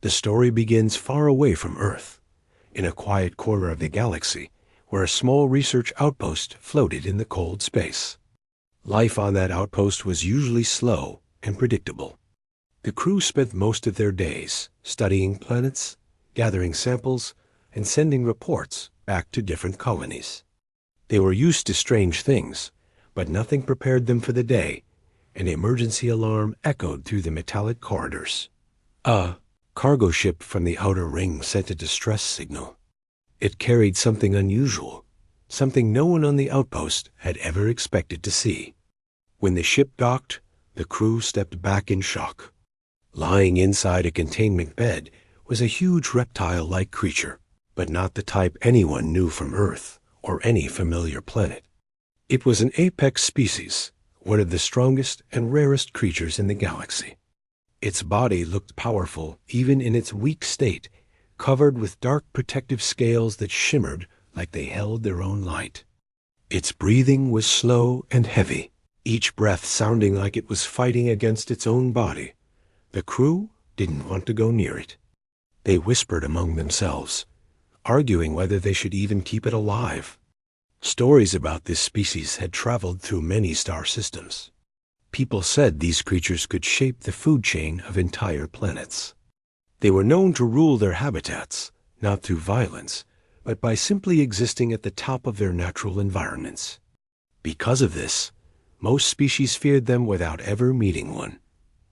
The story begins far away from Earth, in a quiet corner of the galaxy, where a small research outpost floated in the cold space. Life on that outpost was usually slow and predictable. The crew spent most of their days studying planets, gathering samples, and sending reports back to different colonies. They were used to strange things, but nothing prepared them for the day. An emergency alarm echoed through the metallic corridors. A cargo ship from the outer ring sent a distress signal. It carried something unusual, something no one on the outpost had ever expected to see. When the ship docked, the crew stepped back in shock. Lying inside a containment bed was a huge reptile-like creature, but not the type anyone knew from Earth or any familiar planet. It was an apex species, one of the strongest and rarest creatures in the galaxy. Its body looked powerful even in its weak state, covered with dark protective scales that shimmered like they held their own light. Its breathing was slow and heavy, each breath sounding like it was fighting against its own body. The crew didn't want to go near it. They whispered among themselves, arguing whether they should even keep it alive. Stories about this species had traveled through many star systems. People said these creatures could shape the food chain of entire planets. They were known to rule their habitats, not through violence, but by simply existing at the top of their natural environments. Because of this, most species feared them without ever meeting one.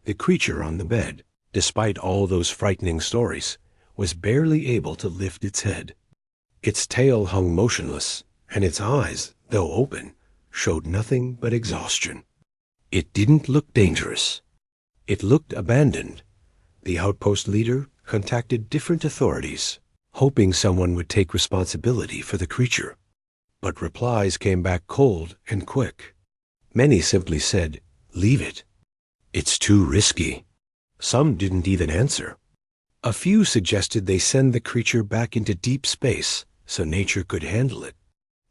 The creature on the bed, despite all those frightening stories, was barely able to lift its head. Its tail hung motionless, and its eyes, though open, showed nothing but exhaustion. It didn't look dangerous. It looked abandoned. The outpost leader contacted different authorities, hoping someone would take responsibility for the creature. But replies came back cold and quick. Many simply said, "Leave it. It's too risky." Some didn't even answer. A few suggested they send the creature back into deep space so nature could handle it.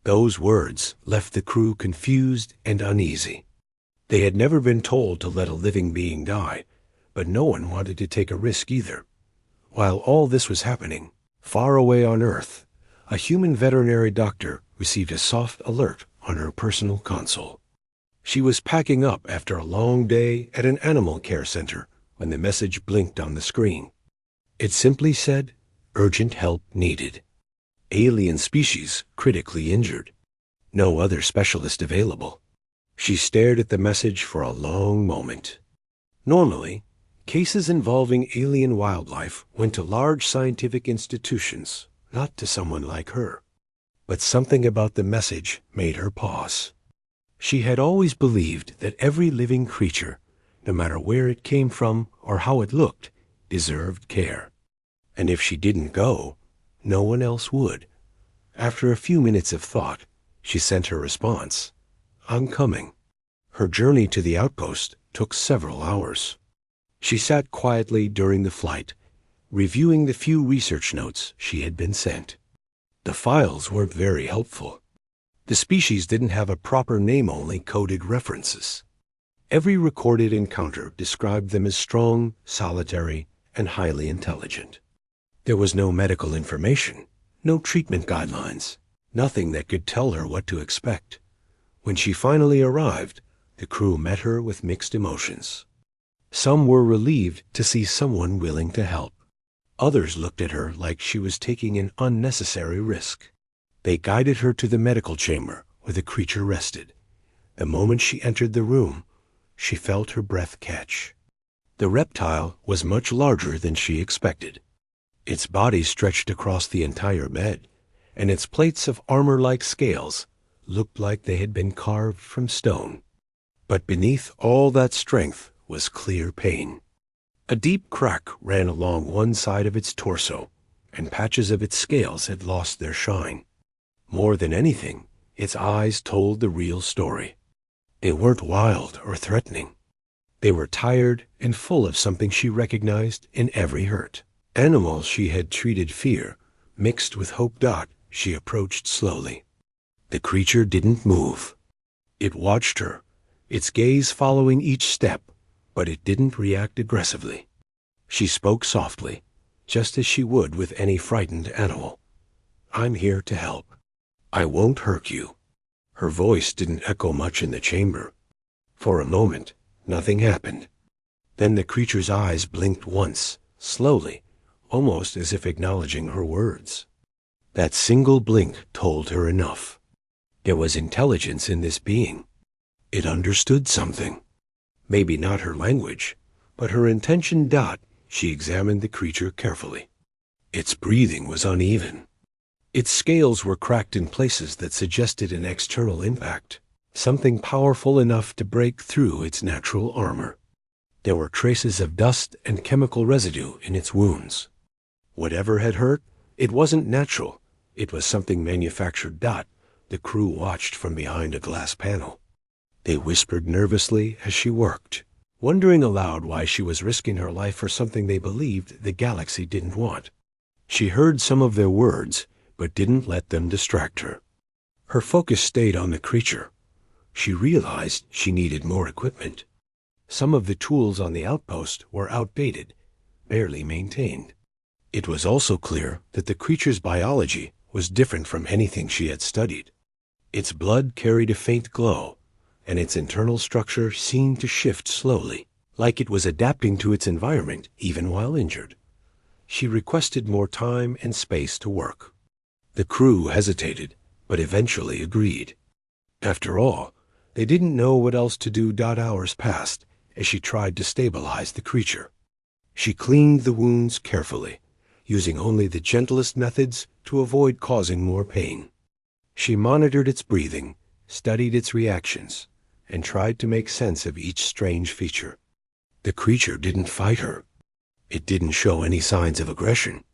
Those words left the crew confused and uneasy. They had never been told to let a living being die, but no one wanted to take a risk either. While all this was happening, far away on Earth, a human veterinary doctor received a soft alert on her personal console. She was packing up after a long day at an animal care center when the message blinked on the screen. It simply said, "Urgent help needed. Alien species critically injured. No other specialist available." She stared at the message for a long moment. Normally, cases involving alien wildlife went to large scientific institutions, not to someone like her. But something about the message made her pause. She had always believed that every living creature, no matter where it came from or how it looked, deserved care. And if she didn't go, no one else would. After a few minutes of thought, she sent her response, "I'm coming." Her journey to the outpost took several hours. She sat quietly during the flight, reviewing the few research notes she had been sent. The files weren't very helpful. The species didn't have a proper name-only coded references. Every recorded encounter described them as strong, solitary, and highly intelligent. There was no medical information, no treatment guidelines, nothing that could tell her what to expect. When she finally arrived, the crew met her with mixed emotions. Some were relieved to see someone willing to help. Others looked at her like she was taking an unnecessary risk. They guided her to the medical chamber where the creature rested. The moment she entered the room, she felt her breath catch. The reptile was much larger than she expected. Its body stretched across the entire bed, and its plates of armor-like scales looked like they had been carved from stone. But beneath all that strength was clear pain. A deep crack ran along one side of its torso, and patches of its scales had lost their shine. More than anything, its eyes told the real story. They weren't wild or threatening. They were tired and full of something she recognized in every hurt. Animals she had treated fear, mixed with hope. She approached slowly. The creature didn't move. It watched her, its gaze following each step, but it didn't react aggressively. She spoke softly, just as she would with any frightened animal. "I'm here to help. I won't hurt you." Her voice didn't echo much in the chamber. For a moment, nothing happened. Then the creature's eyes blinked once, slowly, almost as if acknowledging her words. That single blink told her enough. There was intelligence in this being. It understood something. Maybe not her language, but her intention. She examined the creature carefully. Its breathing was uneven. Its scales were cracked in places that suggested an external impact, something powerful enough to break through its natural armor. There were traces of dust and chemical residue in its wounds. Whatever had hurt, it wasn't natural. It was something manufactured. The crew watched from behind a glass panel. They whispered nervously as she worked, wondering aloud why she was risking her life for something they believed the galaxy didn't want. She heard some of their words, but didn't let them distract her. Her focus stayed on the creature. She realized she needed more equipment. Some of the tools on the outpost were outdated, barely maintained. It was also clear that the creature's biology was different from anything she had studied. Its blood carried a faint glow, and its internal structure seemed to shift slowly, like it was adapting to its environment even while injured. She requested more time and space to work. The crew hesitated, but eventually agreed. After all, they didn't know what else to do. Hours passed as she tried to stabilize the creature. She cleaned the wounds carefully, using only the gentlest methods to avoid causing more pain. She monitored its breathing, studied its reactions, and tried to make sense of each strange feature. The creature didn't fight her. It didn't show any signs of aggression.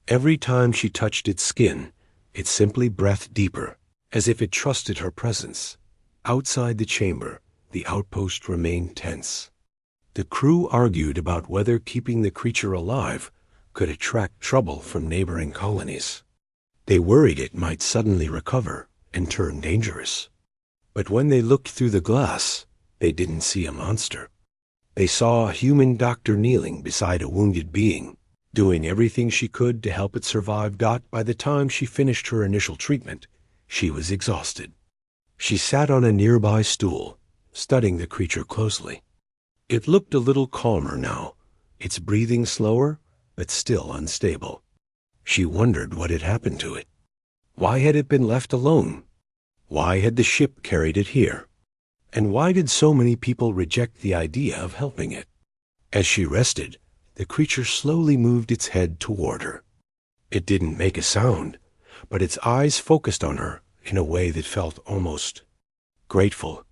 Every time she touched its skin, it simply breathed deeper, as if it trusted her presence. Outside the chamber, the outpost remained tense. The crew argued about whether keeping the creature alive could attract trouble from neighboring colonies. They worried it might suddenly recover and turn dangerous. But when they looked through the glass, they didn't see a monster. They saw a human doctor kneeling beside a wounded being, doing everything she could to help it survive. By the time she finished her initial treatment, she was exhausted. She sat on a nearby stool, studying the creature closely. It looked a little calmer now, its breathing slower, but still unstable. She wondered what had happened to it. Why had it been left alone? Why had the ship carried it here? And why did so many people reject the idea of helping it? As she rested, the creature slowly moved its head toward her. It didn't make a sound, but its eyes focused on her in a way that felt almost grateful.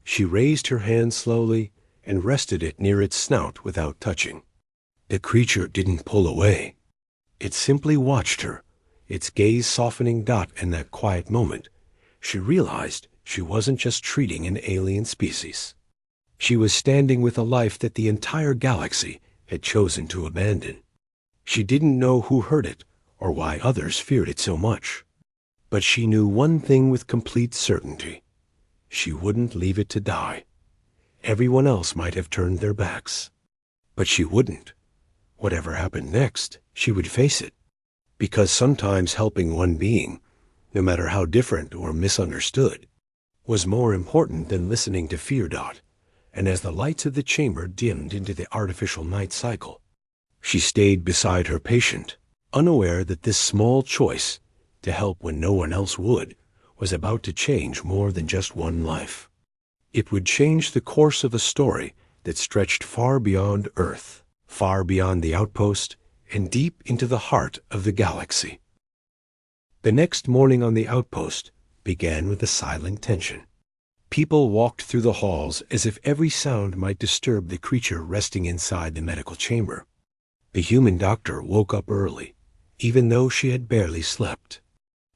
She raised her hand slowly and rested it near its snout without touching. The creature didn't pull away. It simply watched her, its gaze softening. In that quiet moment, she realized she wasn't just treating an alien species. She was standing with a life that the entire galaxy had chosen to abandon. She didn't know who hurt it or why others feared it so much. But she knew one thing with complete certainty. She wouldn't leave it to die. Everyone else might have turned their backs, but she wouldn't. Whatever happened next, she would face it. Because sometimes helping one being, no matter how different or misunderstood, was more important than listening to fear. And as the lights of the chamber dimmed into the artificial night cycle, she stayed beside her patient, unaware that this small choice, to help when no one else would, was about to change more than just one life. It would change the course of a story that stretched far beyond Earth, far beyond the outpost, and deep into the heart of the galaxy. The next morning on the outpost began with a silent tension. People walked through the halls as if every sound might disturb the creature resting inside the medical chamber. The human doctor woke up early, even though she had barely slept.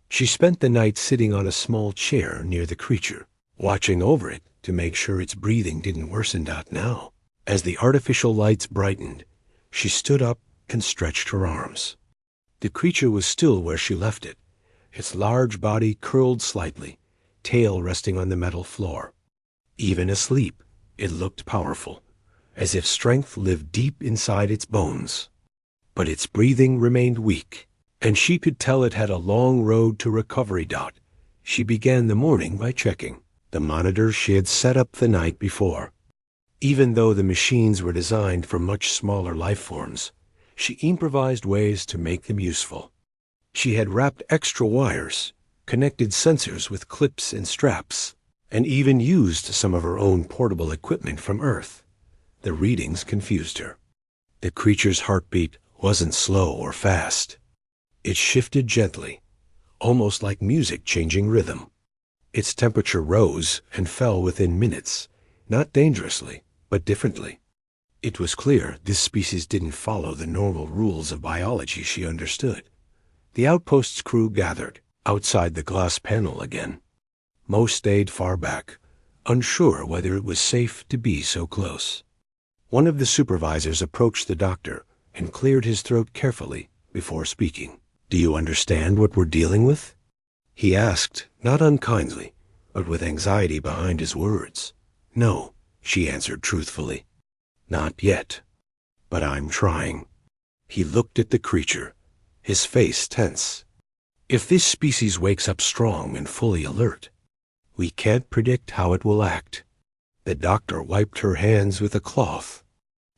She spent the night sitting on a small chair near the creature, watching over it to make sure its breathing didn't worsen. Now, as the artificial lights brightened, she stood up and stretched her arms. The creature was still where she left it, its large body curled slightly, tail resting on the metal floor. Even asleep, it looked powerful, as if strength lived deep inside its bones. but its breathing remained weak, and she could tell it had a long road to recovery. She began the morning by checking the monitors she had set up the night before. Even though the machines were designed for much smaller life forms, she improvised ways to make them useful. She had wrapped extra wires, connected sensors with clips and straps, and even used some of her own portable equipment from Earth. The readings confused her. The creature's heartbeat wasn't slow or fast. It shifted gently, almost like music changing rhythm. Its temperature rose and fell within minutes, not dangerously, but differently. It was clear this species didn't follow the normal rules of biology she understood. The outpost's crew gathered outside the glass panel again. Most stayed far back, unsure whether it was safe to be so close. One of the supervisors approached the doctor and cleared his throat carefully before speaking. "Do you understand what we're dealing with?" he asked, not unkindly, but with anxiety behind his words. "No," she answered truthfully. "Not yet. But I'm trying." He looked at the creature, his face tense. "If this species wakes up strong and fully alert, we can't predict how it will act." The doctor wiped her hands with a cloth.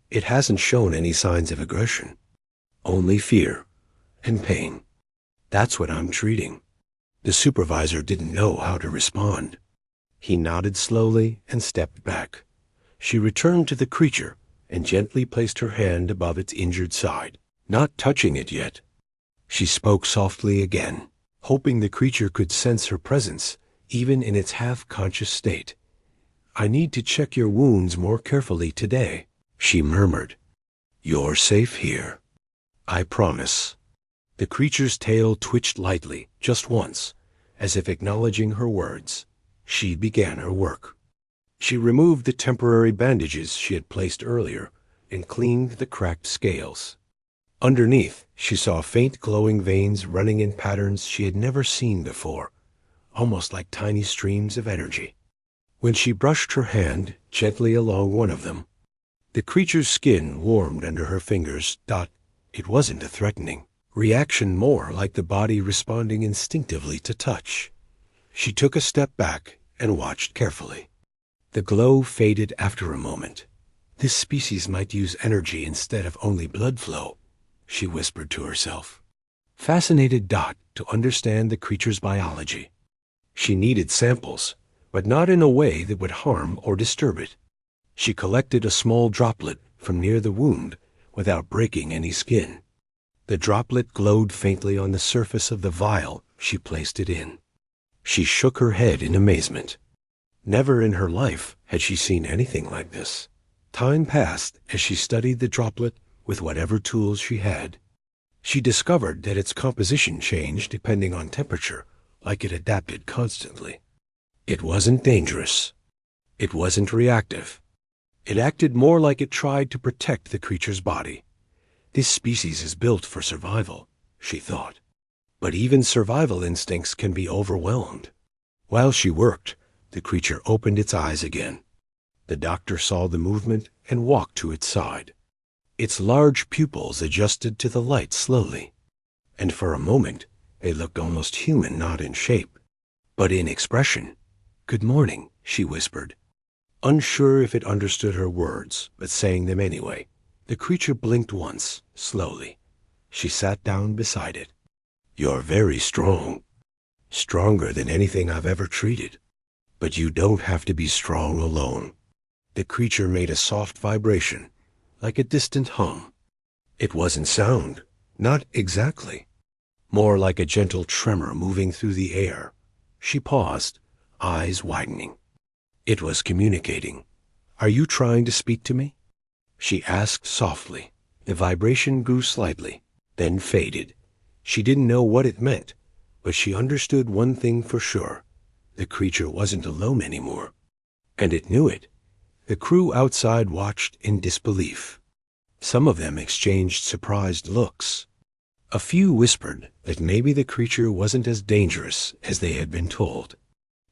"It hasn't shown any signs of aggression, only fear and pain. That's what I'm treating." The supervisor didn't know how to respond. He nodded slowly and stepped back. She returned to the creature and gently placed her hand above its injured side, not touching it yet. She spoke softly again, hoping the creature could sense her presence, even in its half-conscious state. "I need to check your wounds more carefully today," she murmured. "You're safe here. I promise." The creature's tail twitched lightly, just once, as if acknowledging her words. She began her work. She removed the temporary bandages she had placed earlier and cleaned the cracked scales. Underneath, she saw faint glowing veins running in patterns she had never seen before, almost like tiny streams of energy. When she brushed her hand gently along one of them, the creature's skin warmed under her fingers. It wasn't a threatening reaction, more like the body responding instinctively to touch. She took a step back and watched carefully. The glow faded after a moment. "This species might use energy instead of only blood flow," she whispered to herself, fascinated to understand the creature's biology. She needed samples, but not in a way that would harm or disturb it. She collected a small droplet from near the wound without breaking any skin. The droplet glowed faintly on the surface of the vial she placed it in. She shook her head in amazement. Never in her life had she seen anything like this. Time passed as she studied the droplet with whatever tools she had. She discovered that its composition changed depending on temperature, like it adapted constantly. It wasn't dangerous. It wasn't reactive. It acted more like it tried to protect the creature's body. This species is built for survival, she thought. But even survival instincts can be overwhelmed. While she worked, the creature opened its eyes again. The doctor saw the movement and walked to its side. Its large pupils adjusted to the light slowly, and for a moment they looked almost human, not in shape, but in expression. "Good morning," she whispered, unsure if it understood her words, but saying them anyway. The creature blinked once, slowly. She sat down beside it. "You're very strong. Stronger than anything I've ever treated. But you don't have to be strong alone." The creature made a soft vibration, like a distant hum. It wasn't sound, not exactly. More like a gentle tremor moving through the air. She paused, eyes widening. It was communicating. "Are you trying to speak to me?" she asked softly. The vibration grew slightly, then faded. She didn't know what it meant, but she understood one thing for sure. The creature wasn't alone anymore. And it knew it. The crew outside watched in disbelief. Some of them exchanged surprised looks. A few whispered that maybe the creature wasn't as dangerous as they had been told.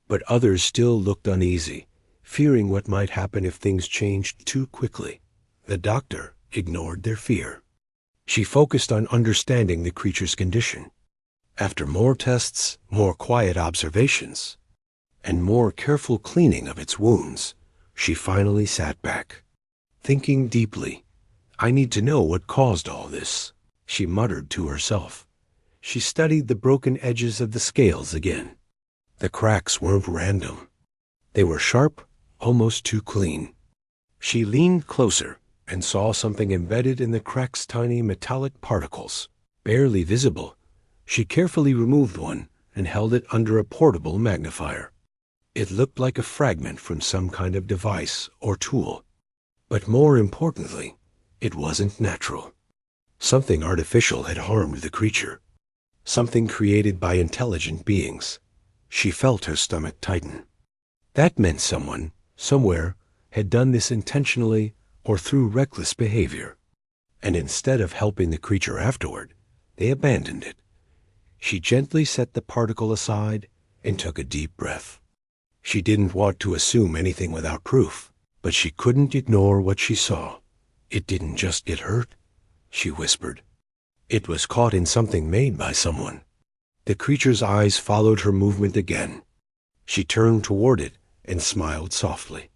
But others still looked uneasy, fearing what might happen if things changed too quickly. The doctor ignored their fear. She focused on understanding the creature's condition. After more tests, more quiet observations, and more careful cleaning of its wounds, she finally sat back. Thinking deeply, "I need to know what caused all this," she muttered to herself. She studied the broken edges of the scales again. The cracks weren't random. They were sharp, almost too clean. She leaned closer and saw something embedded in the crack's tiny metallic particles, barely visible. She carefully removed one and held it under a portable magnifier. It looked like a fragment from some kind of device or tool. But more importantly, it wasn't natural. Something artificial had harmed the creature. Something created by intelligent beings. She felt her stomach tighten. That meant someone, somewhere, had done this intentionally or through reckless behavior. And instead of helping the creature afterward, they abandoned it. She gently set the particle aside and took a deep breath. She didn't want to assume anything without proof, but she couldn't ignore what she saw. "It didn't just get hurt," she whispered. "It was caught in something made by someone." The creature's eyes followed her movement again. She turned toward it and smiled softly.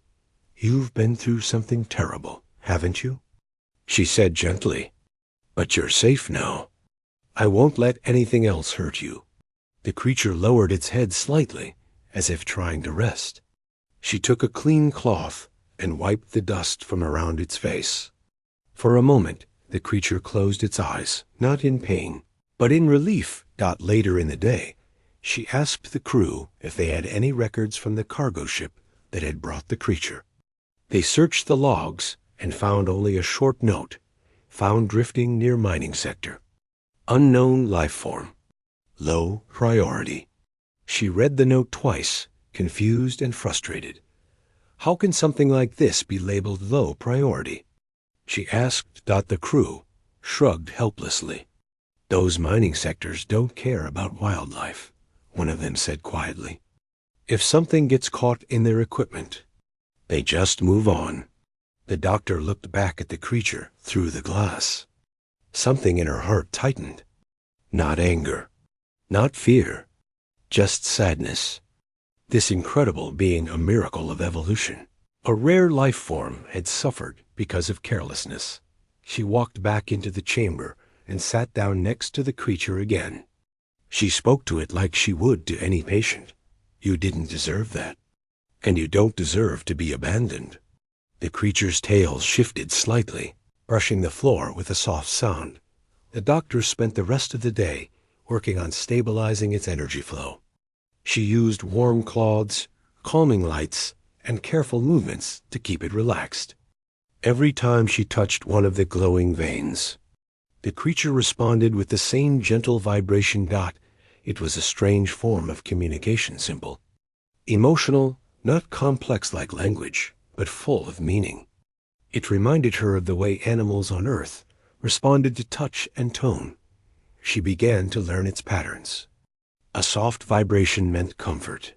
"You've been through something terrible, haven't you?" she said gently. "But you're safe now. I won't let anything else hurt you." The creature lowered its head slightly, as if trying to rest. She took a clean cloth and wiped the dust from around its face. For a moment, the creature closed its eyes, not in pain, but in relief. Later in the day, she asked the crew if they had any records from the cargo ship that had brought the creature. They searched the logs and found only a short note, found drifting near mining sector. Unknown life form. Low priority. She read the note twice, confused and frustrated. How can something like this be labeled low priority? She asked. The crew shrugged helplessly. "Those mining sectors don't care about wildlife," one of them said quietly. "If something gets caught in their equipment, they just move on." The doctor looked back at the creature through the glass. Something in her heart tightened. Not anger, not fear, just sadness. This incredible being a miracle of evolution. A rare life form had suffered because of carelessness. She walked back into the chamber and sat down next to the creature again. She spoke to it like she would to any patient. "You didn't deserve that. And you don't deserve to be abandoned." The creature's tail shifted slightly, brushing the floor with a soft sound. The doctor spent the rest of the day working on stabilizing its energy flow. She used warm cloths, calming lights, and careful movements to keep it relaxed. Every time she touched one of the glowing veins, the creature responded with the same gentle vibration. It was a strange form of communication symbol. Emotional, not complex like language, but full of meaning. It reminded her of the way animals on Earth responded to touch and tone. She began to learn its patterns. A soft vibration meant comfort.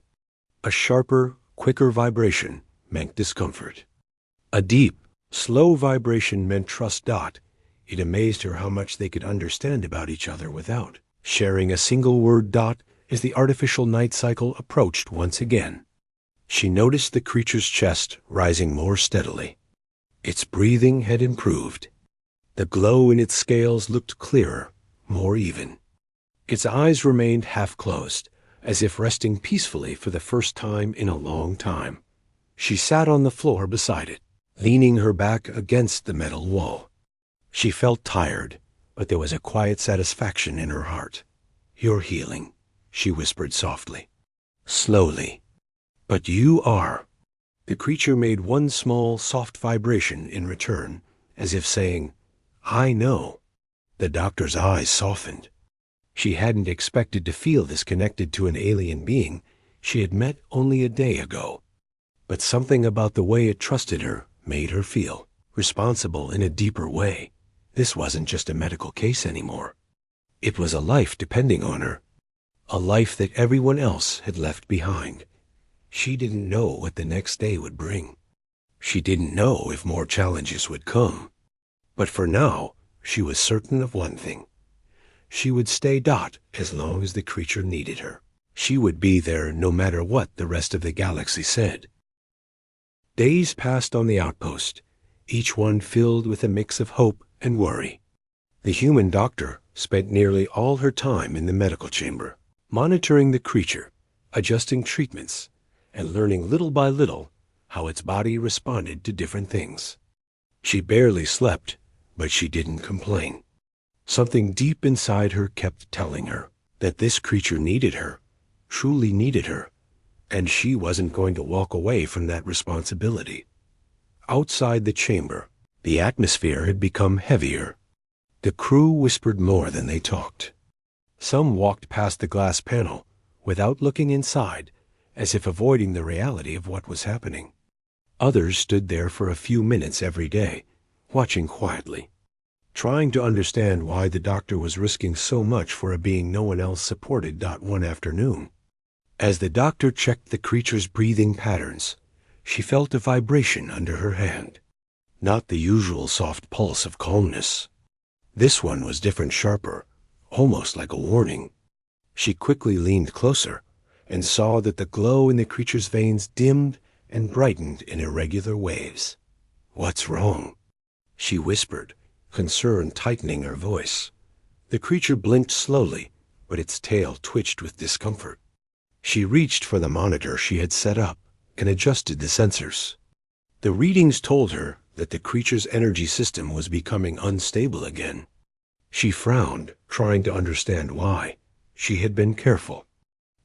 A sharper, quicker vibration meant discomfort. A deep, slow vibration meant trust. It amazed her how much they could understand about each other without sharing a single word. As the artificial night cycle approached once again, she noticed the creature's chest rising more steadily. Its breathing had improved. The glow in its scales looked clearer, more even. Its eyes remained half closed, as if resting peacefully for the first time in a long time. She sat on the floor beside it, leaning her back against the metal wall. She felt tired, but there was a quiet satisfaction in her heart. "You're healing," she whispered softly. "Slowly. But you are." The creature made one small, soft vibration in return, as if saying, "I know." The doctor's eyes softened. She hadn't expected to feel this connected to an alien being she had met only a day ago. But something about the way it trusted her made her feel responsible in a deeper way. This wasn't just a medical case anymore. It was a life depending on her. A life that everyone else had left behind. She didn't know what the next day would bring. She didn't know if more challenges would come. But for now, she was certain of one thing. She would stay Dot as long as the creature needed her. She would be there no matter what the rest of the galaxy said. Days passed on the outpost, each one filled with a mix of hope and worry. The human doctor spent nearly all her time in the medical chamber, monitoring the creature, adjusting treatments, and learning little by little how its body responded to different things. She barely slept, but she didn't complain. Something deep inside her kept telling her that this creature needed her, truly needed her, and she wasn't going to walk away from that responsibility. Outside the chamber, the atmosphere had become heavier. The crew whispered more than they talked. Some walked past the glass panel without looking inside, as if avoiding the reality of what was happening. Others stood there for a few minutes every day, watching quietly, trying to understand why the doctor was risking so much for a being no one else supported. One afternoon, as the doctor checked the creature's breathing patterns, she felt a vibration under her hand. Not the usual soft pulse of calmness. This one was different, sharper, almost like a warning. She quickly leaned closer and saw that the glow in the creature's veins dimmed and brightened in irregular waves. "What's wrong?" she whispered, concern tightening her voice. The creature blinked slowly, but its tail twitched with discomfort. She reached for the monitor she had set up and adjusted the sensors. The readings told her that the creature's energy system was becoming unstable again. She frowned, trying to understand why. She had been careful.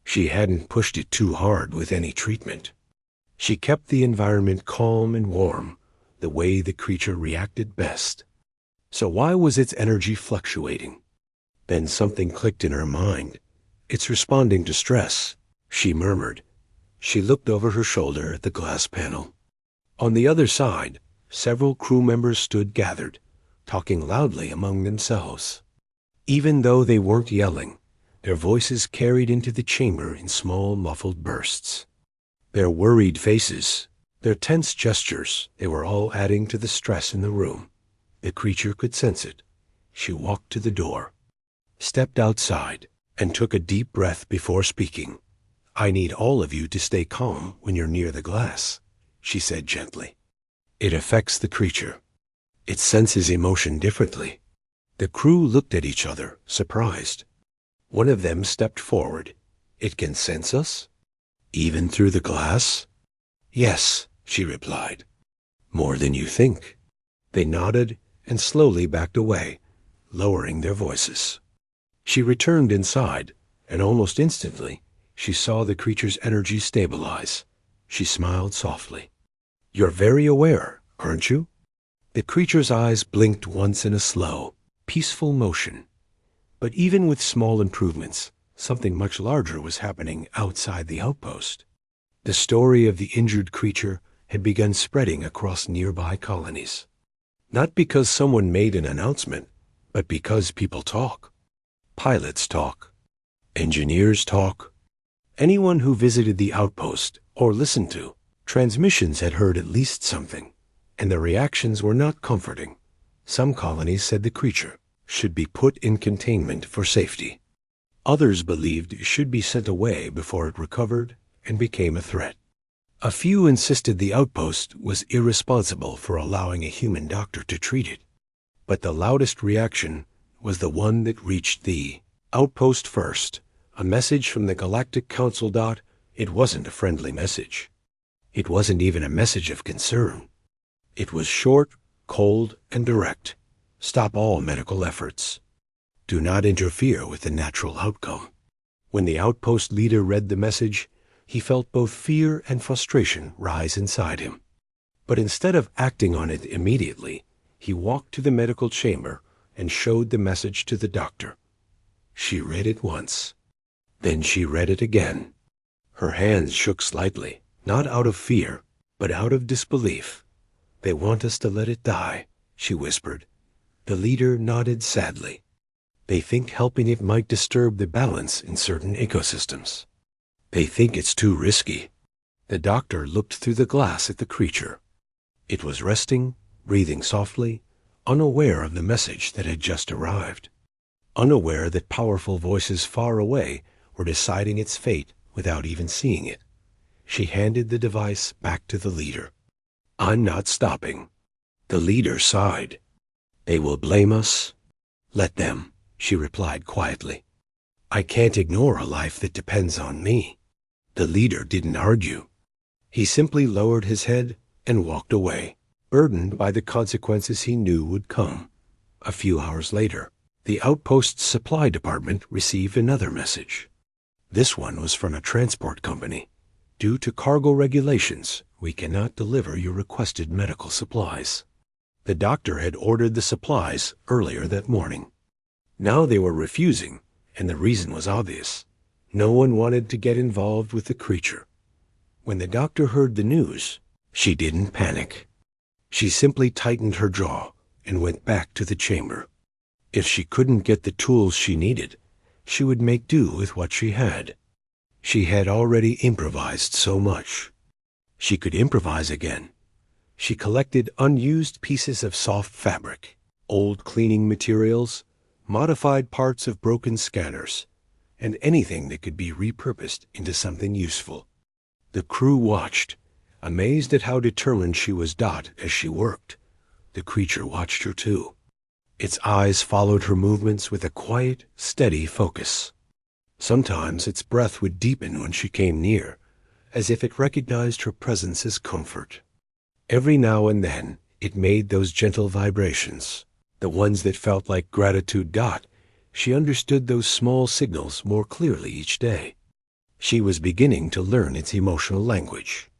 She hadn't pushed it too hard with any treatment. She kept the environment calm and warm, the way the creature reacted best. So why was its energy fluctuating? Then something clicked in her mind. "It's responding to stress," she murmured. She looked over her shoulder at the glass panel. On the other side, several crew members stood gathered, talking loudly among themselves. Even though they weren't yelling, their voices carried into the chamber in small, muffled bursts. Their worried faces, their tense gestures, they were all adding to the stress in the room. The creature could sense it. She walked to the door, stepped outside, and took a deep breath before speaking. "I need all of you to stay calm when you're near the glass," she said gently. "It affects the creature. It senses emotion differently." The crew looked at each other, surprised. One of them stepped forward. "It can sense us? Even through the glass?" "Yes," she replied. "More than you think." They nodded and slowly backed away, lowering their voices. She returned inside, and almost instantly, she saw the creature's energy stabilize. She smiled softly. "You're very aware, aren't you?" The creature's eyes blinked once in a slow, peaceful motion. But even with small improvements, something much larger was happening outside the outpost. The story of the injured creature had begun spreading across nearby colonies. Not because someone made an announcement, but because people talk. Pilots talk. Engineers talk. Anyone who visited the outpost or listened to transmissions had heard at least something, and the reactions were not comforting. Some colonies said the creature should be put in containment for safety. Others believed it should be sent away before it recovered and became a threat. A few insisted the outpost was irresponsible for allowing a human doctor to treat it. But the loudest reaction was the one that reached the outpost first, a message from the Galactic Council. It wasn't a friendly message. It wasn't even a message of concern. It was short, cold, and direct. Stop all medical efforts. Do not interfere with the natural outcome. When the outpost leader read the message, he felt both fear and frustration rise inside him. But instead of acting on it immediately, he walked to the medical chamber and showed the message to the doctor. She read it once. Then she read it again. Her hands shook slightly, not out of fear, but out of disbelief. "They want us to let it die," she whispered. The leader nodded sadly. "They think helping it might disturb the balance in certain ecosystems. They think it's too risky." The doctor looked through the glass at the creature. It was resting, breathing softly, unaware of the message that had just arrived, unaware that powerful voices far away were deciding its fate without even seeing it. She handed the device back to the leader. "I'm not stopping." The leader sighed. "They will blame us." "Let them," she replied quietly. "I can't ignore a life that depends on me." The leader didn't argue. He simply lowered his head and walked away, burdened by the consequences he knew would come. A few hours later, the outpost's supply department received another message. This one was from a transport company. "Due to cargo regulations, we cannot deliver your requested medical supplies." The doctor had ordered the supplies earlier that morning. Now they were refusing, and the reason was obvious. No one wanted to get involved with the creature. When the doctor heard the news, she didn't panic. She simply tightened her jaw and went back to the chamber. If she couldn't get the tools she needed, she would make do with what she had. She had already improvised so much. She could improvise again. She collected unused pieces of soft fabric, old cleaning materials, modified parts of broken scanners, and anything that could be repurposed into something useful. The crew watched, amazed at how determined she was as she worked. The creature watched her too. Its eyes followed her movements with a quiet, steady focus. Sometimes its breath would deepen when she came near, as if it recognized her presence as comfort. Every now and then, it made those gentle vibrations, the ones that felt like gratitude. She understood those small signals more clearly each day. She was beginning to learn its emotional language.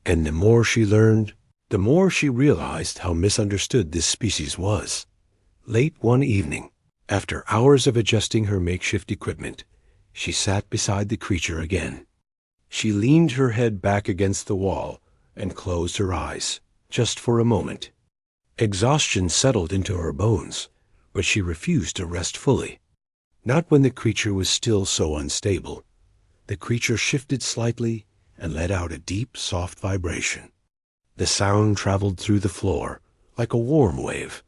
And the more she learned, the more she realized how misunderstood this species was. Late one evening, after hours of adjusting her makeshift equipment, she sat beside the creature again. She leaned her head back against the wall and closed her eyes, just for a moment. Exhaustion settled into her bones, but she refused to rest fully. Not when the creature was still so unstable. The creature shifted slightly and let out a deep, soft vibration. The sound traveled through the floor like a warm wave.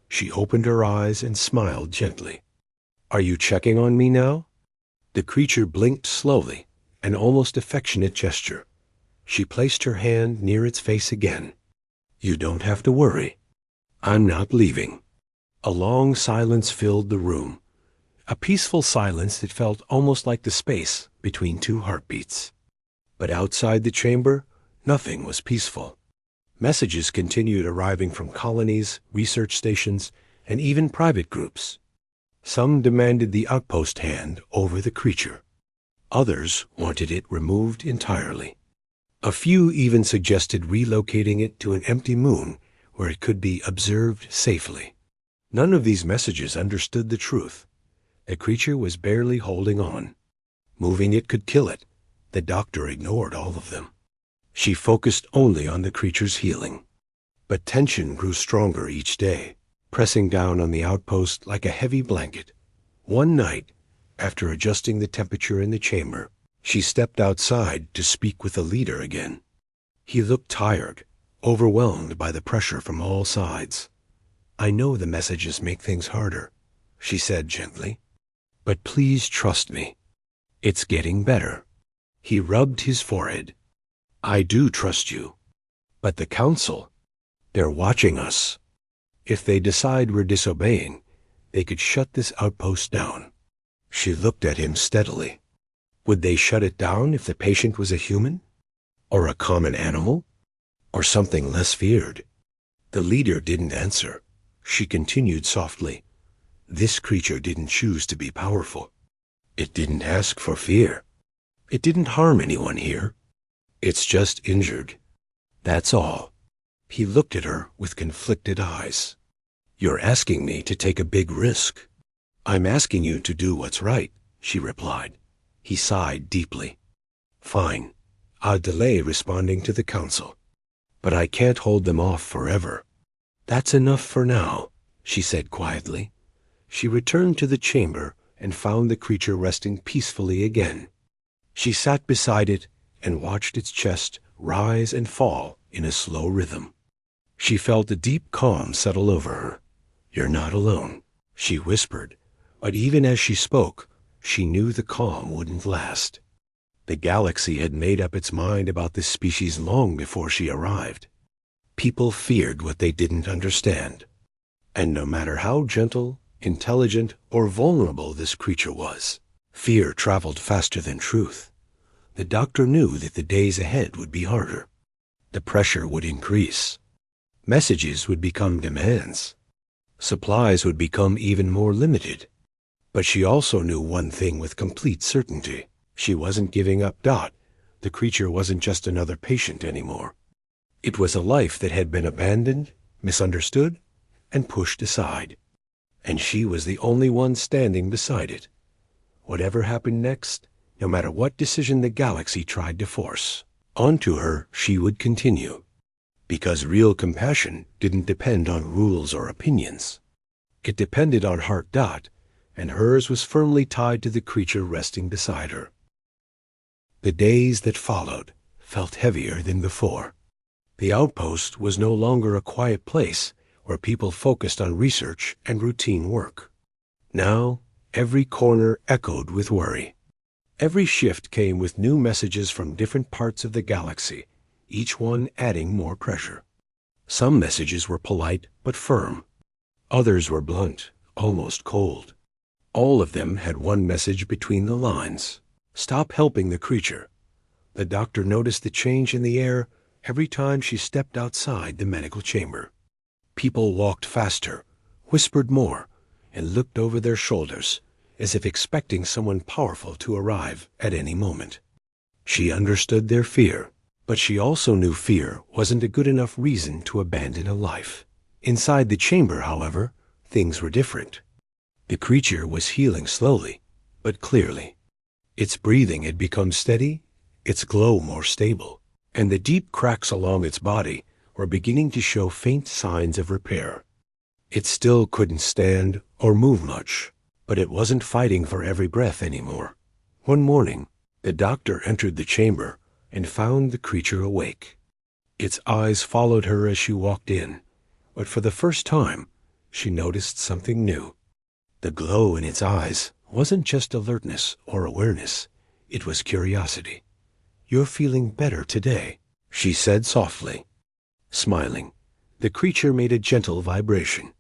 She opened her eyes and smiled gently. "Are you checking on me now?" The creature blinked slowly, an almost affectionate gesture. She placed her hand near its face again. "You don't have to worry. I'm not leaving." A long silence filled the room, a peaceful silence that felt almost like the space between two heartbeats. But outside the chamber, nothing was peaceful. Messages continued arriving from colonies, research stations, and even private groups. Some demanded the outpost hand over the creature. Others wanted it removed entirely. A few even suggested relocating it to an empty moon where it could be observed safely. None of these messages understood the truth. The creature was barely holding on. Moving it could kill it. The doctor ignored all of them. She focused only on the creature's healing. But tension grew stronger each day, pressing down on the outpost like a heavy blanket. One night, after adjusting the temperature in the chamber, she stepped outside to speak with the leader again. He looked tired, overwhelmed by the pressure from all sides. "I know the messages make things harder," she said gently. "But please trust me. It's getting better." He rubbed his forehead. "I do trust you. But the council, they're watching us. If they decide we're disobeying, they could shut this outpost down." She looked at him steadily. Would they shut it down if the patient was a human? Or a common animal? Or something less feared? The leader didn't answer. She continued softly. This creature didn't choose to be powerful. It didn't ask for fear. It didn't harm anyone here. It's just injured. That's all. He looked at her with conflicted eyes. "You're asking me to take a big risk." "I'm asking you to do what's right," she replied. He sighed deeply. "Fine. I'll delay responding to the council. But I can't hold them off forever." "That's enough for now," she said quietly. She returned to the chamber and found the creature resting peacefully again. She sat beside it and watched its chest rise and fall in a slow rhythm. She felt a deep calm settle over her. "You're not alone," she whispered, but even as she spoke, she knew the calm wouldn't last. The galaxy had made up its mind about this species long before she arrived. People feared what they didn't understand. And no matter how gentle, intelligent, or vulnerable this creature was, fear traveled faster than truth. The doctor knew that the days ahead would be harder. The pressure would increase. Messages would become demands. Supplies would become even more limited. But she also knew one thing with complete certainty. She wasn't giving up. The creature wasn't just another patient anymore. It was a life that had been abandoned, misunderstood, and pushed aside. And she was the only one standing beside it. Whatever happened next, no matter what decision the galaxy tried to force, onto her she would continue. Because real compassion didn't depend on rules or opinions. It depended on heart. And hers was firmly tied to the creature resting beside her. The days that followed felt heavier than before. The outpost was no longer a quiet place where people focused on research and routine work. Now, every corner echoed with worry. Every shift came with new messages from different parts of the galaxy, each one adding more pressure. Some messages were polite but firm. Others were blunt, almost cold. All of them had one message between the lines: stop helping the creature. The doctor noticed the change in the air every time she stepped outside the medical chamber. People walked faster, whispered more, and looked over their shoulders, as if expecting someone powerful to arrive at any moment. She understood their fear, but she also knew fear wasn't a good enough reason to abandon a life. Inside the chamber, however, things were different. The creature was healing slowly, but clearly. Its breathing had become steady, its glow more stable, and the deep cracks along its body were beginning to show faint signs of repair. It still couldn't stand or move much, but it wasn't fighting for every breath anymore. One morning, the doctor entered the chamber and found the creature awake. Its eyes followed her as she walked in, but for the first time, she noticed something new. The glow in its eyes wasn't just alertness or awareness, it was curiosity. "You're feeling better today," she said softly. Smiling, the creature made a gentle vibration,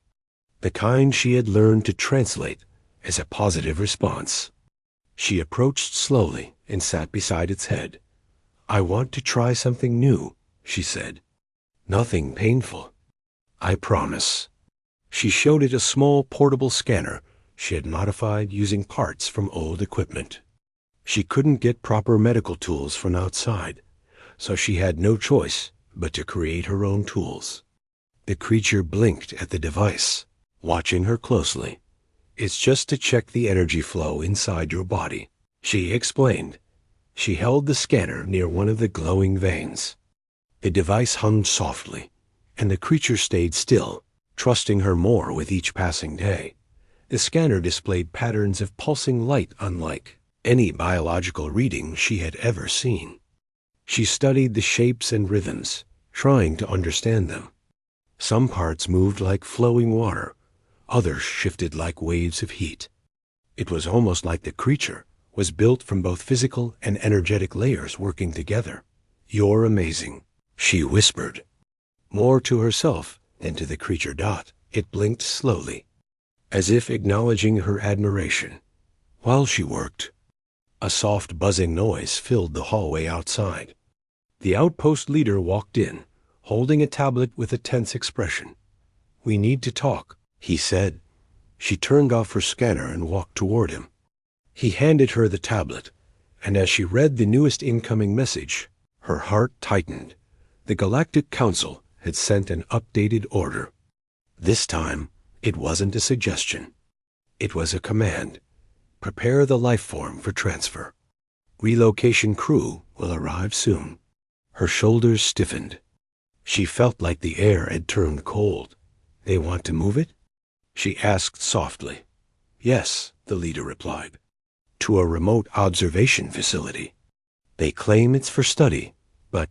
the kind she had learned to translate as a positive response. She approached slowly and sat beside its head. "I want to try something new," she said. "Nothing painful. I promise." She showed it a small portable scanner she had modified using parts from old equipment. She couldn't get proper medical tools from outside, so she had no choice but to create her own tools. The creature blinked at the device, watching her closely. "It's just to check the energy flow inside your body," she explained. She held the scanner near one of the glowing veins. The device hummed softly, and the creature stayed still, trusting her more with each passing day. The scanner displayed patterns of pulsing light unlike any biological reading she had ever seen. She studied the shapes and rhythms, trying to understand them. Some parts moved like flowing water, others shifted like waves of heat. It was almost like the creature was built from both physical and energetic layers working together. "You're amazing," she whispered. More to herself than to the creature. It blinked slowly, as if acknowledging her admiration. While she worked, a soft buzzing noise filled the hallway outside. The outpost leader walked in, holding a tablet with a tense expression. "We need to talk," he said. She turned off her scanner and walked toward him. He handed her the tablet, and as she read the newest incoming message, her heart tightened. The Galactic Council had sent an updated order. This time, it wasn't a suggestion. It was a command. Prepare the life form for transfer. Relocation crew will arrive soon. Her shoulders stiffened. She felt like the air had turned cold. "They want to move it?" she asked softly. "Yes," the leader replied. "To a remote observation facility. They claim it's for study, but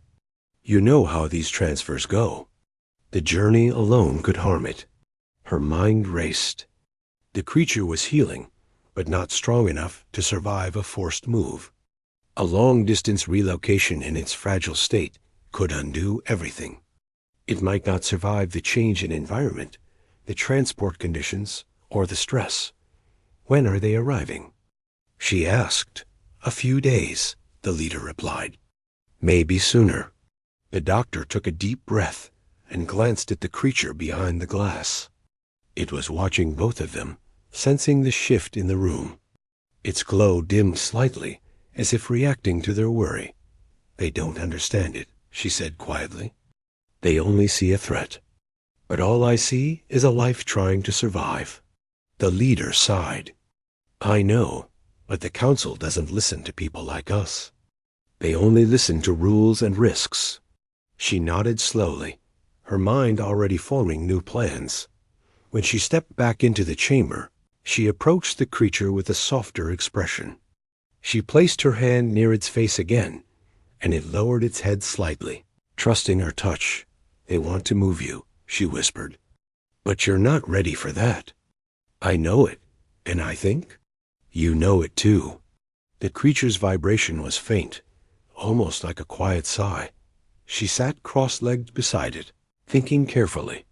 you know how these transfers go. The journey alone could harm it." Her mind raced. The creature was healing, but not strong enough to survive a forced move. A long-distance relocation in its fragile state could undo everything. It might not survive the change in environment, the transport conditions, or the stress. When are they arriving? She asked. A few days, the leader replied. Maybe sooner. The doctor took a deep breath and glanced at the creature behind the glass. It was watching both of them, sensing the shift in the room. Its glow dimmed slightly, as if reacting to their worry. They don't understand it, she said quietly. They only see a threat. But all I see is a life trying to survive. The leader sighed. I know, but the council doesn't listen to people like us. They only listen to rules and risks. She nodded slowly, her mind already forming new plans. When she stepped back into the chamber, she approached the creature with a softer expression. She placed her hand near its face again, and it lowered its head slightly. Trusting her touch, they want to move you, she whispered. But you're not ready for that. I know it, and I think you know it too. The creature's vibration was faint, almost like a quiet sigh. She sat cross-legged beside it, thinking carefully.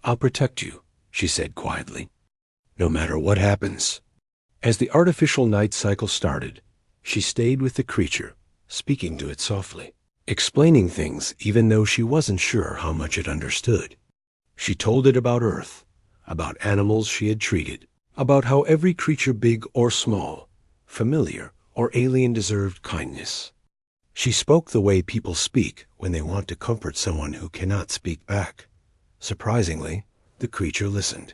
I'll protect you, she said quietly, no matter what happens. As the artificial night cycle started, she stayed with the creature, speaking to it softly, explaining things even though she wasn't sure how much it understood. She told it about Earth, about animals she had treated, about how every creature, big or small, familiar or alien, deserved kindness. She spoke the way people speak when they want to comfort someone who cannot speak back. Surprisingly, the creature listened.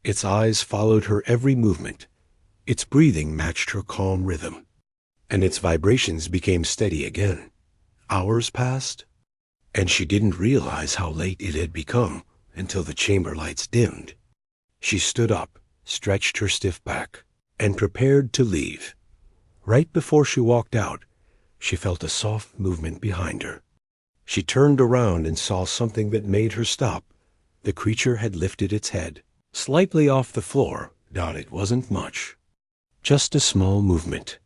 Its eyes followed her every movement. Its breathing matched her calm rhythm, and its vibrations became steady again. Hours passed, and she didn't realize how late it had become until the chamber lights dimmed. She stood up, stretched her stiff back, and prepared to leave. Right before she walked out, she felt a soft movement behind her. She turned around and saw something that made her stop. The creature had lifted its head, slightly off the floor. It wasn't much. Just a small movement.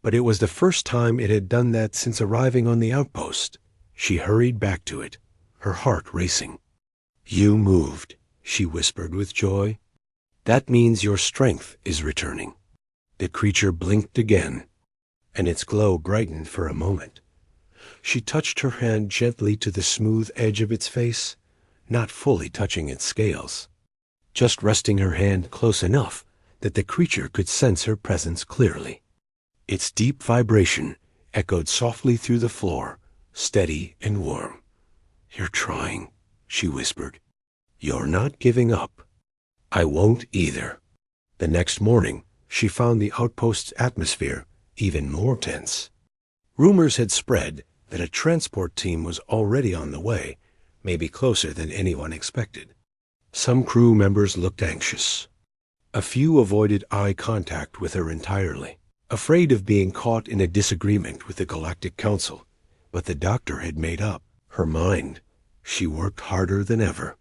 But it was the first time it had done that since arriving on the outpost. She hurried back to it, her heart racing. You moved, she whispered with joy. That means your strength is returning. The creature blinked again, and its glow brightened for a moment. She touched her hand gently to the smooth edge of its face, not fully touching its scales, just resting her hand close enough that the creature could sense her presence clearly. Its deep vibration echoed softly through the floor, steady and warm. You're trying, she whispered. You're not giving up. I won't either. The next morning, she found the outpost's atmosphere even more tense. Rumors had spread that a transport team was already on the way, maybe closer than anyone expected. Some crew members looked anxious. A few avoided eye contact with her entirely, afraid of being caught in a disagreement with the Galactic Council. But the doctor had made up her mind. She worked harder than ever.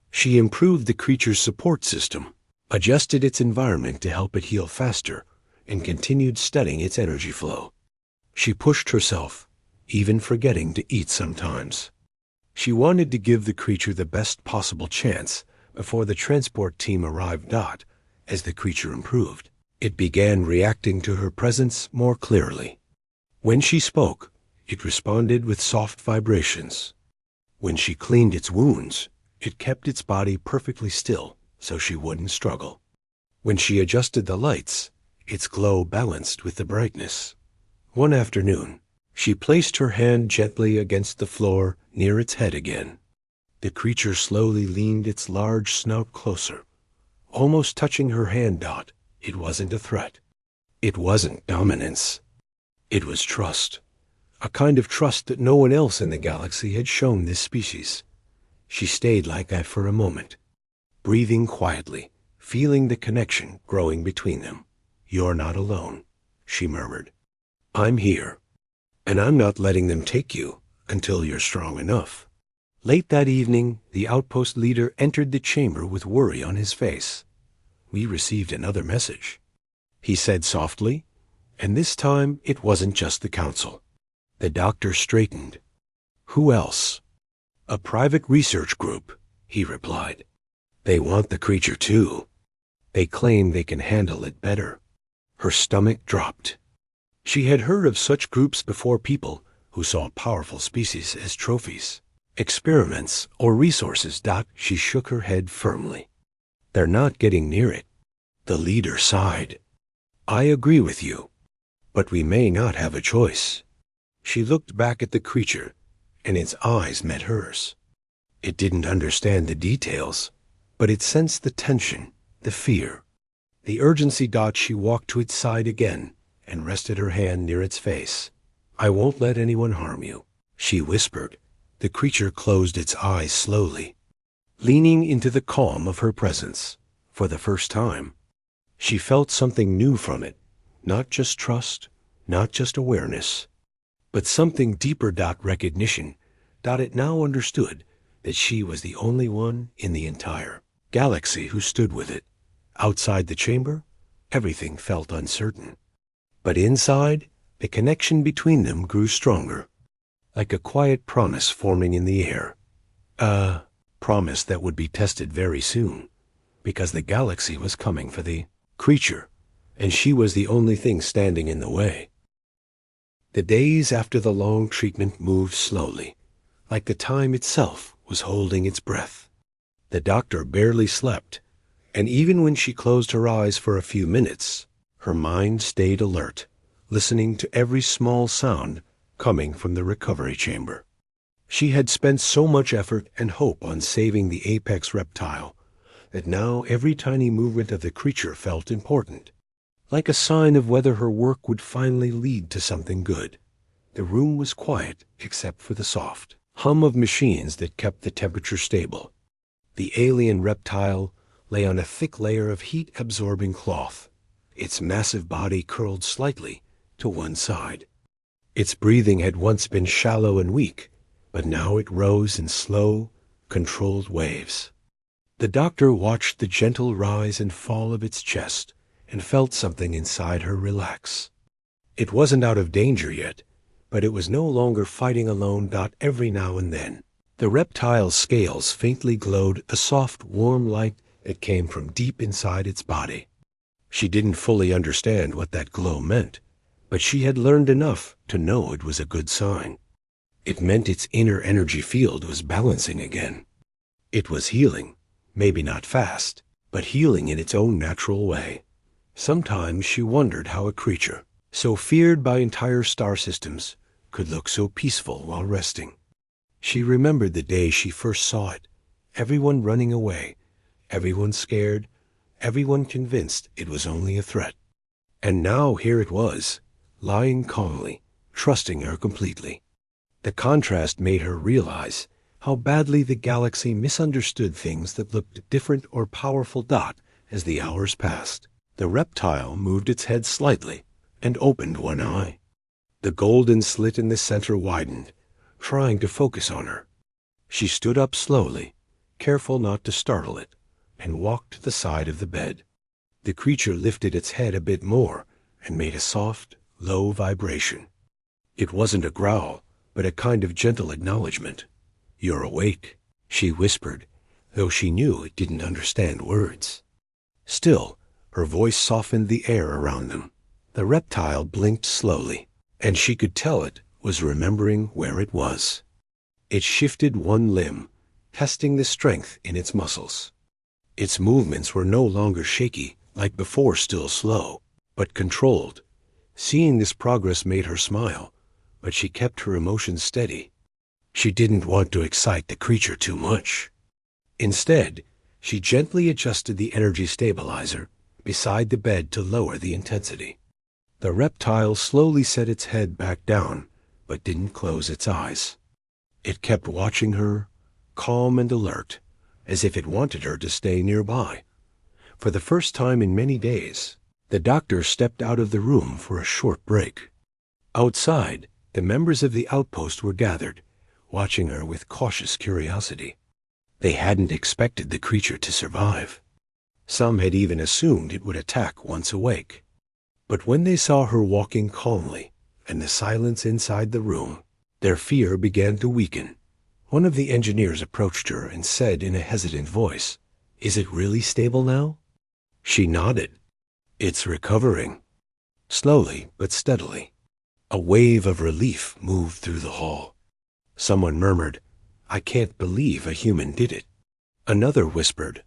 She improved the creature's support system, adjusted its environment to help it heal faster, and continued studying its energy flow. She pushed herself, even forgetting to eat sometimes. She wanted to give the creature the best possible chance before the transport team arrived. As the creature improved, it began reacting to her presence more clearly. When she spoke, it responded with soft vibrations. When she cleaned its wounds, it kept its body perfectly still so she wouldn't struggle. When she adjusted the lights, its glow balanced with the brightness. One afternoon, she placed her hand gently against the floor near its head again. The creature slowly leaned its large snout closer, almost touching her hand. It wasn't a threat. It wasn't dominance. It was trust. A kind of trust that no one else in the galaxy had shown this species. She stayed like that for a moment, breathing quietly, feeling the connection growing between them. You're not alone, she murmured. I'm here, and I'm not letting them take you until you're strong enough. Late that evening, the outpost leader entered the chamber with worry on his face. "We received another message," he said softly, and this time it wasn't just the council. The doctor straightened. "Who else?" "A private research group," he replied. "They want the creature too. They claim they can handle it better." Her stomach dropped. She had heard of such groups before, people who saw powerful species as trophies, experiments, or resources. She shook her head firmly. "They're not getting near it." The leader sighed. "I agree with you, but we may not have a choice." She looked back at the creature, and its eyes met hers. It didn't understand the details, but it sensed the tension, the fear, the urgency. She walked to its side again and rested her hand near its face. "I won't let anyone harm you," she whispered. The creature closed its eyes slowly, leaning into the calm of her presence. For the first time, she felt something new from it, not just trust, not just awareness, but something deeper. Recognition. It now understood that she was the only one in the entire galaxy who stood with it. Outside the chamber, everything felt uncertain. But inside, the connection between them grew stronger, like a quiet promise forming in the air. A promise that would be tested very soon, because the galaxy was coming for the creature, and she was the only thing standing in the way. The days after the long treatment moved slowly, like the time itself was holding its breath. The doctor barely slept, and even when she closed her eyes for a few minutes, her mind stayed alert, listening to every small sound coming from the recovery chamber. She had spent so much effort and hope on saving the apex reptile that now every tiny movement of the creature felt important, like a sign of whether her work would finally lead to something good. The room was quiet except for the soft hum of machines that kept the temperature stable. The alien reptile lay on a thick layer of heat-absorbing cloth, its massive body curled slightly to one side. Its breathing had once been shallow and weak, but now it rose in slow, controlled waves. The doctor watched the gentle rise and fall of its chest and felt something inside her relax. It wasn't out of danger yet, but it was no longer fighting alone. Every now and then, the reptile's scales faintly glowed a soft, warm light that came from deep inside its body. She didn't fully understand what that glow meant, but she had learned enough to know it was a good sign. It meant its inner energy field was balancing again. It was healing, maybe not fast, but healing in its own natural way. Sometimes she wondered how a creature, so feared by entire star systems, could look so peaceful while resting. She remembered the day she first saw it, everyone running away, everyone scared, everyone convinced it was only a threat. And now here it was, lying calmly, trusting her completely. The contrast made her realize how badly the galaxy misunderstood things that looked different or powerful. As the hours passed, the reptile moved its head slightly and opened one eye. The golden slit in the center widened, trying to focus on her. She stood up slowly, careful not to startle it, and walked to the side of the bed. The creature lifted its head a bit more and made a soft, low vibration. It wasn't a growl, but a kind of gentle acknowledgement. "You're awake," she whispered, though she knew it didn't understand words. Still, her voice softened the air around them. The reptile blinked slowly, and she could tell it was remembering where it was. It shifted one limb, testing the strength in its muscles. Its movements were no longer shaky, like before, still slow, but controlled. Seeing this progress made her smile, but she kept her emotions steady. She didn't want to excite the creature too much. Instead, she gently adjusted the energy stabilizer beside the bed to lower the intensity. The reptile slowly set its head back down, but didn't close its eyes. It kept watching her, calm and alert, as if it wanted her to stay nearby. For the first time in many days, the doctor stepped out of the room for a short break. Outside, the members of the outpost were gathered, watching her with cautious curiosity. They hadn't expected the creature to survive. Some had even assumed it would attack once awake. But when they saw her walking calmly and the silence inside the room, their fear began to weaken. One of the engineers approached her and said in a hesitant voice, "Is it really stable now?" She nodded. "It's recovering." Slowly but steadily. A wave of relief moved through the hall. Someone murmured, "I can't believe a human did it." Another whispered,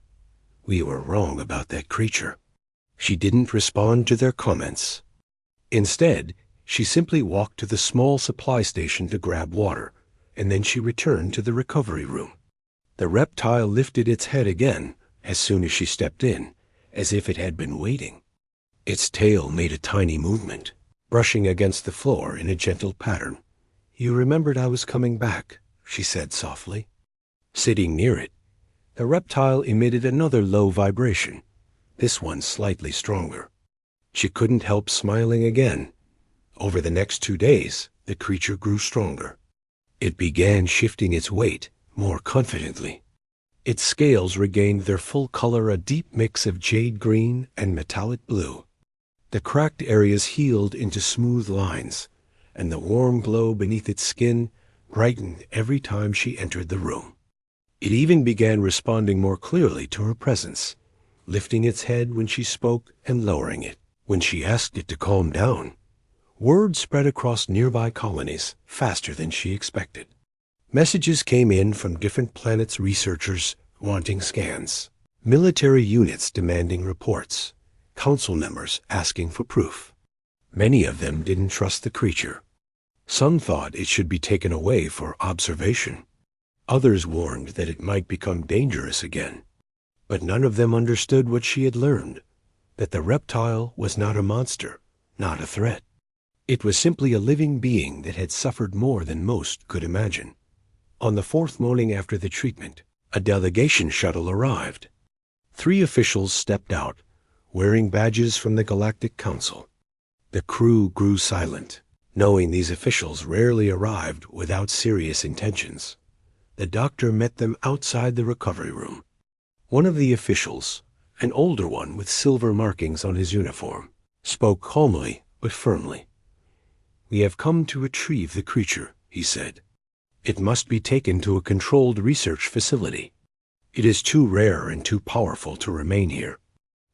"We were wrong about that creature." She didn't respond to their comments. Instead, she simply walked to the small supply station to grab water, and then she returned to the recovery room. The reptile lifted its head again as soon as she stepped in, as if it had been waiting. Its tail made a tiny movement, brushing against the floor in a gentle pattern. "You remembered I was coming back," she said softly. Sitting near it, the reptile emitted another low vibration, this one slightly stronger. She couldn't help smiling again. Over the next 2 days, the creature grew stronger. It began shifting its weight more confidently. Its scales regained their full color, a deep mix of jade green and metallic blue. The cracked areas healed into smooth lines, and the warm glow beneath its skin brightened every time she entered the room. It even began responding more clearly to her presence, lifting its head when she spoke and lowering it when she asked it to calm down. Word spread across nearby colonies faster than she expected. Messages came in from different planets' researchers wanting scans, military units demanding reports, council members asking for proof. Many of them didn't trust the creature. Some thought it should be taken away for observation. Others warned that it might become dangerous again. But none of them understood what she had learned, that the reptile was not a monster, not a threat. It was simply a living being that had suffered more than most could imagine. On the 4th morning after the treatment, a delegation shuttle arrived. 3 officials stepped out, wearing badges from the Galactic Council. The crew grew silent, knowing these officials rarely arrived without serious intentions. The doctor met them outside the recovery room. One of the officials, an older one with silver markings on his uniform, spoke calmly but firmly. "We have come to retrieve the creature," he said. "It must be taken to a controlled research facility. It is too rare and too powerful to remain here."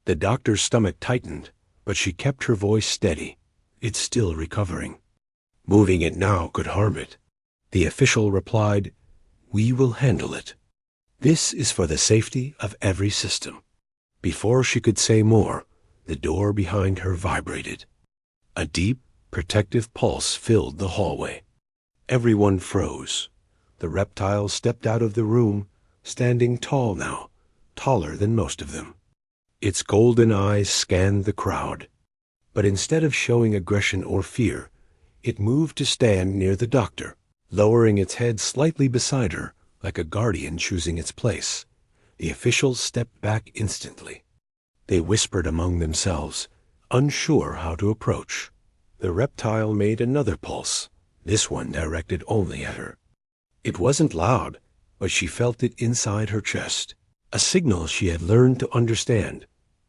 The doctor's stomach tightened, but she kept her voice steady. "It's still recovering. Moving it now could harm it." The official replied, "We will handle it. This is for the safety of every system." Before she could say more, the door behind her vibrated. A deep, protective pulse filled the hallway. Everyone froze. The reptile stepped out of the room, standing tall now, taller than most of them. Its golden eyes scanned the crowd. But instead of showing aggression or fear, it moved to stand near the doctor, lowering its head slightly beside her, like a guardian choosing its place. The officials stepped back instantly. They whispered among themselves, unsure how to approach. The reptile made another pulse, this one directed only at her. It wasn't loud, but she felt it inside her chest, a signal she had learned to understand.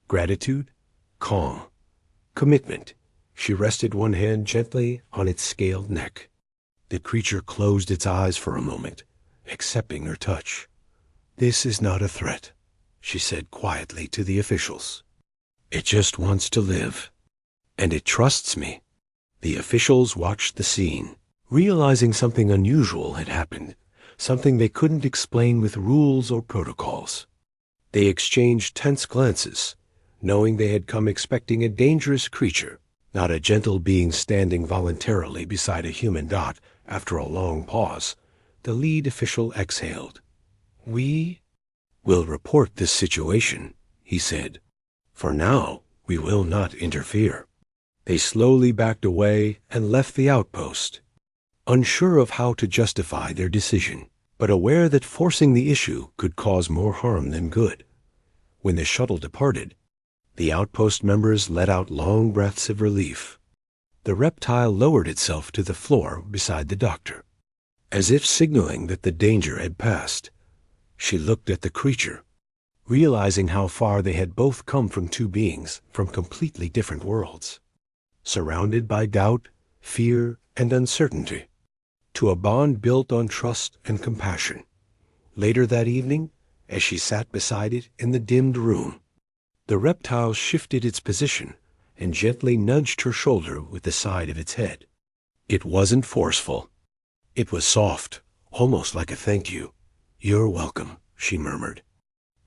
Gratitude, calm, commitment. She rested one hand gently on its scaled neck. The creature closed its eyes for a moment, accepting her touch. "This is not a threat," she said quietly to the officials. "It just wants to live. And it trusts me." The officials watched the scene, realizing something unusual had happened, something they couldn't explain with rules or protocols. They exchanged tense glances, knowing they had come expecting a dangerous creature, not a gentle being standing voluntarily beside a human dot. After a long pause, the lead official exhaled. "We will report this situation," he said. "For now, we will not interfere." They slowly backed away and left the outpost, unsure of how to justify their decision, but aware that forcing the issue could cause more harm than good. When the shuttle departed, the outpost members let out long breaths of relief. The reptile lowered itself to the floor beside the doctor. As if signaling that the danger had passed, she looked at the creature, realizing how far they had both come from two beings from completely different worlds, surrounded by doubt, fear, and uncertainty, to a bond built on trust and compassion. Later that evening, as she sat beside it in the dimmed room, the reptile shifted its position and gently nudged her shoulder with the side of its head. It wasn't forceful. It was soft, almost like a thank you. "You're welcome," she murmured,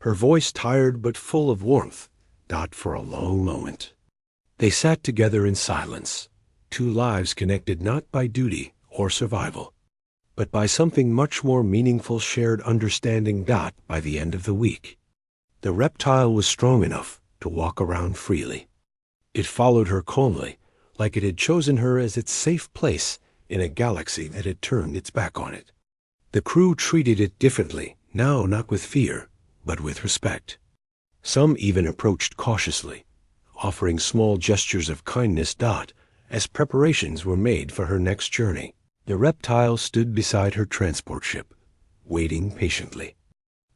her voice tired but full of warmth, not for a long moment. They sat together in silence, two lives connected not by duty or survival, but by something much more meaningful, shared understanding. By the end of the week, the reptile was strong enough to walk around freely. It followed her calmly, like it had chosen her as its safe place in a galaxy that had turned its back on it. The crew treated it differently, now not with fear, but with respect. Some even approached cautiously, offering small gestures of kindness. As preparations were made for her next journey, the reptile stood beside her transport ship, waiting patiently.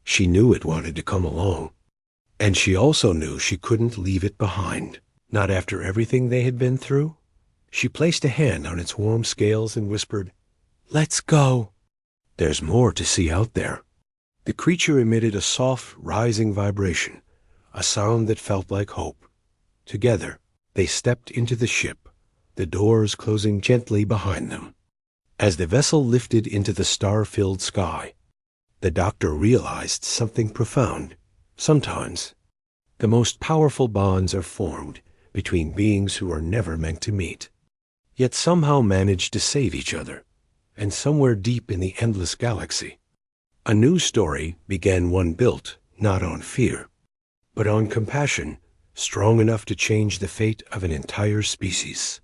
She knew it wanted to come along, and she also knew she couldn't leave it behind, not after everything they had been through. She placed a hand on its warm scales and whispered, "Let's go. There's more to see out there." The creature emitted a soft, rising vibration, a sound that felt like hope. Together, they stepped into the ship, the doors closing gently behind them. As the vessel lifted into the star-filled sky, the doctor realized something profound. Sometimes, the most powerful bonds are formed between beings who are never meant to meet, yet somehow manage to save each other. And somewhere deep in the endless galaxy, a new story began, one built not on fear, but on compassion, strong enough to change the fate of an entire species.